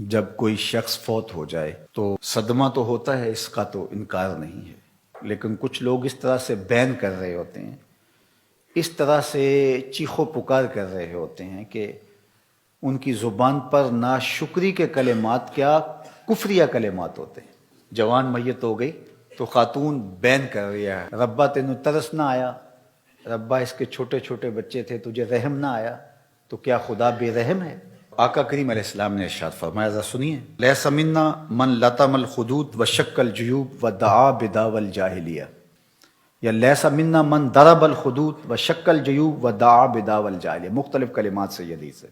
جب کوئی شخص فوت ہو جائے تو صدمہ تو ہوتا ہے، اس کا تو انکار نہیں ہے، لیکن کچھ لوگ اس طرح سے بین کر رہے ہوتے ہیں، اس طرح سے چیخ و پکار کر رہے ہوتے ہیں کہ ان کی زبان پر ناشکری کے کلمات کیا کفریہ کلمات ہوتے ہیں۔ جوان میت ہو گئی تو خاتون بین کر رہی ہے، ربا تینوں ترس نہ آیا، ربا اس کے چھوٹے چھوٹے بچے تھے، تجھے رحم نہ آیا، تو کیا خدا بے رحم ہے؟ آقا کریم علیہ السلام نے ارشاد فرمایا، ذرا سنیے، لیس منا من لطم الخدود وشق الجیوب ودعا بدعوی الجاہلیہ، یا لیس منا من ضرب الخدود وشق الجیوب ودعا بدعوی الجاہلیہ، مختلف کلمات سے یہ حدیث ہے۔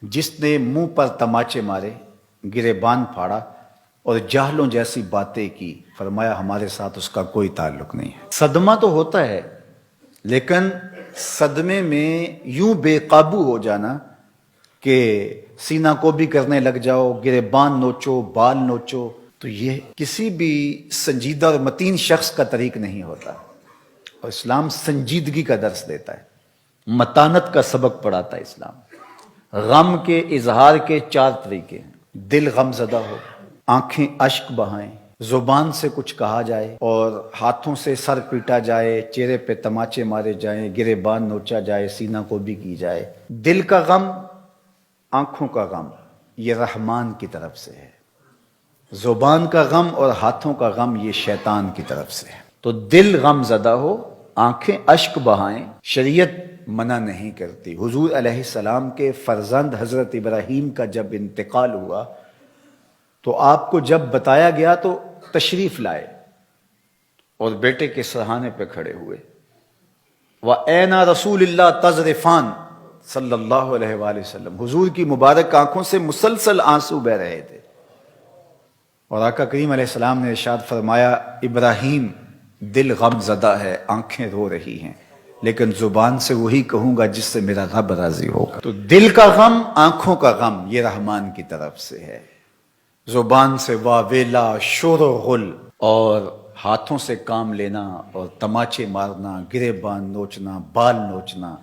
جس نے منہ پر تماچے مارے، گریبان پھاڑا اور جاہلوں جیسی باتیں کی، فرمایا ہمارے ساتھ اس کا کوئی تعلق نہیں ہے۔ صدمہ تو ہوتا ہے، لیکن صدمے میں یوں بے قابو ہو جانا کہ سینہ کو بھی کرنے لگ جاؤ، گریبان نوچو، بال نوچو، تو یہ کسی بھی سنجیدہ اور متین شخص کا طریق نہیں ہوتا، اور اسلام سنجیدگی کا درس دیتا ہے، متانت کا سبق پڑھاتا ہے اسلام۔ غم کے اظہار کے 4 طریقے ہیں، دل غم زدہ ہو، آنکھیں اشک بہائیں، زبان سے کچھ کہا جائے اور ہاتھوں سے سر پیٹا جائے، چہرے پہ تماچے مارے جائیں، گریبان نوچا جائے، سینہ کو بھی کی جائے۔ دل کا غم، آنکھوں کا غم، یہ رحمان کی طرف سے ہے، زبان کا غم اور ہاتھوں کا غم یہ شیطان کی طرف سے ہے۔ تو دل غم زدہ ہو، آنکھیں اشک بہائیں، شریعت منع نہیں کرتی۔ حضور علیہ السلام کے فرزند حضرت ابراہیم کا جب انتقال ہوا تو آپ کو جب بتایا گیا تو تشریف لائے اور بیٹے کے سرہانے پہ کھڑے ہوئے، وَأَيْنَ رَسُولِ اللَّهِ تَذْرِفَانِ صلی اللہ علیہ وآلہ وسلم، حضور کی مبارک آنکھوں سے مسلسل آنسو بہ رہے تھے، اور آقا کریم علیہ السلام نے ارشاد فرمایا، ابراہیم دل غم زدہ ہے، آنکھیں رو رہی ہیں، لیکن زبان سے وہی کہوں گا جس سے میرا رب راضی ہوگا۔ تو دل کا غم، آنکھوں کا غم یہ رحمان کی طرف سے ہے، زبان سے واہ ویلا، شور و غل، اور ہاتھوں سے کام لینا اور تماچے مارنا، گریبان نوچنا، بال نوچنا،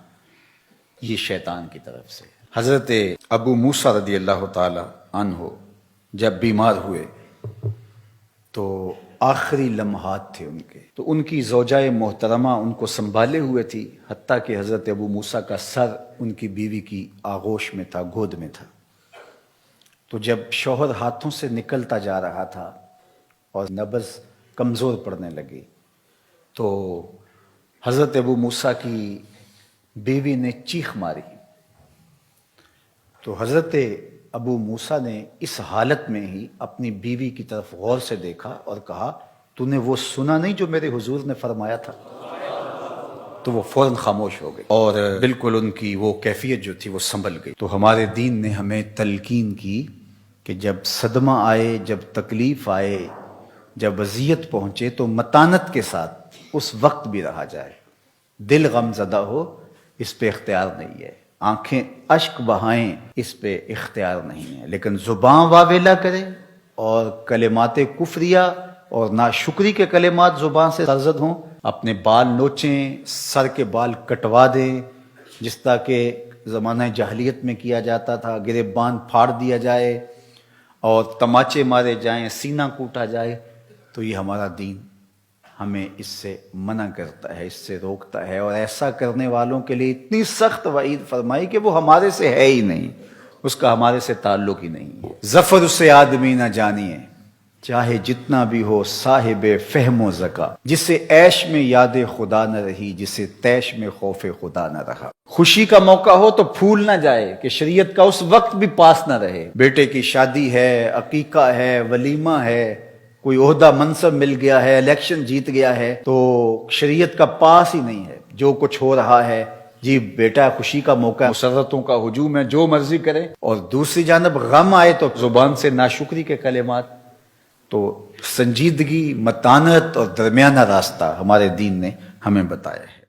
یہ شیطان کی طرف سے۔ حضرت ابو موسیٰ رضی اللہ تعالی عنہ جب بیمار ہوئے تو آخری لمحات تھے ان کے، تو ان کی زوجہ محترمہ ان کو سنبھالے ہوئے تھی، حتیٰ کہ حضرت ابو موسیٰ کا سر ان کی بیوی کی آغوش میں تھا، گود میں تھا۔ تو جب شوہر ہاتھوں سے نکلتا جا رہا تھا اور نبض کمزور پڑنے لگی، تو حضرت ابو موسیٰ کی بیوی نے چیخ ماری، تو حضرت ابو موسیٰ نے اس حالت میں ہی اپنی بیوی کی طرف غور سے دیکھا اور کہا، تو نے وہ سنا نہیں جو میرے حضور نے فرمایا تھا؟ تو وہ فوراً خاموش ہو گئی اور بالکل ان کی وہ کیفیت جو تھی وہ سنبھل گئی۔ تو ہمارے دین نے ہمیں تلقین کی کہ جب صدمہ آئے، جب تکلیف آئے، جب اذیت پہنچے تو متانت کے ساتھ اس وقت بھی رہا جائے۔ دل غم زدہ ہو، اس پہ اختیار نہیں ہے، آنکھیں اشک بہائیں، اس پہ اختیار نہیں ہے، لیکن زبان واویلا کرے اور کلمات کفریہ اور ناشکری کے کلمات زبان سے سرزد ہوں، اپنے بال نوچیں، سر کے بال کٹوا دیں، جس طرح کہ زمانہ جاہلیت میں کیا جاتا تھا، گریبان پھاڑ دیا جائے اور تماچے مارے جائیں، سینہ کوٹا جائے، تو یہ ہمارا دین ہمیں اس سے منع کرتا ہے، اس سے روکتا ہے، اور ایسا کرنے والوں کے لیے اتنی سخت وعید فرمائی کہ وہ ہمارے سے ہے ہی نہیں، اس کا ہمارے سے تعلق ہی نہیں ہے۔ ظفر اسے آدمی نہ جانیے، چاہے جتنا بھی ہو صاحب فہم و ذکا، جسے عیش میں یاد خدا نہ رہی، جسے تیش میں خوف خدا نہ رہا۔ خوشی کا موقع ہو تو پھول نہ جائے کہ شریعت کا اس وقت بھی پاس نہ رہے، بیٹے کی شادی ہے، عقیقہ ہے، ولیمہ ہے، کوئی عہدہ منصب مل گیا ہے، الیکشن جیت گیا ہے، تو شریعت کا پاس ہی نہیں ہے، جو کچھ ہو رہا ہے، جی بیٹا خوشی کا موقع ہے، مسرتوں کا ہجوم ہے، جو مرضی کرے، اور دوسری جانب غم آئے تو زبان سے ناشکری کے کلمات۔ تو سنجیدگی، متانت اور درمیانہ راستہ ہمارے دین نے ہمیں بتایا ہے۔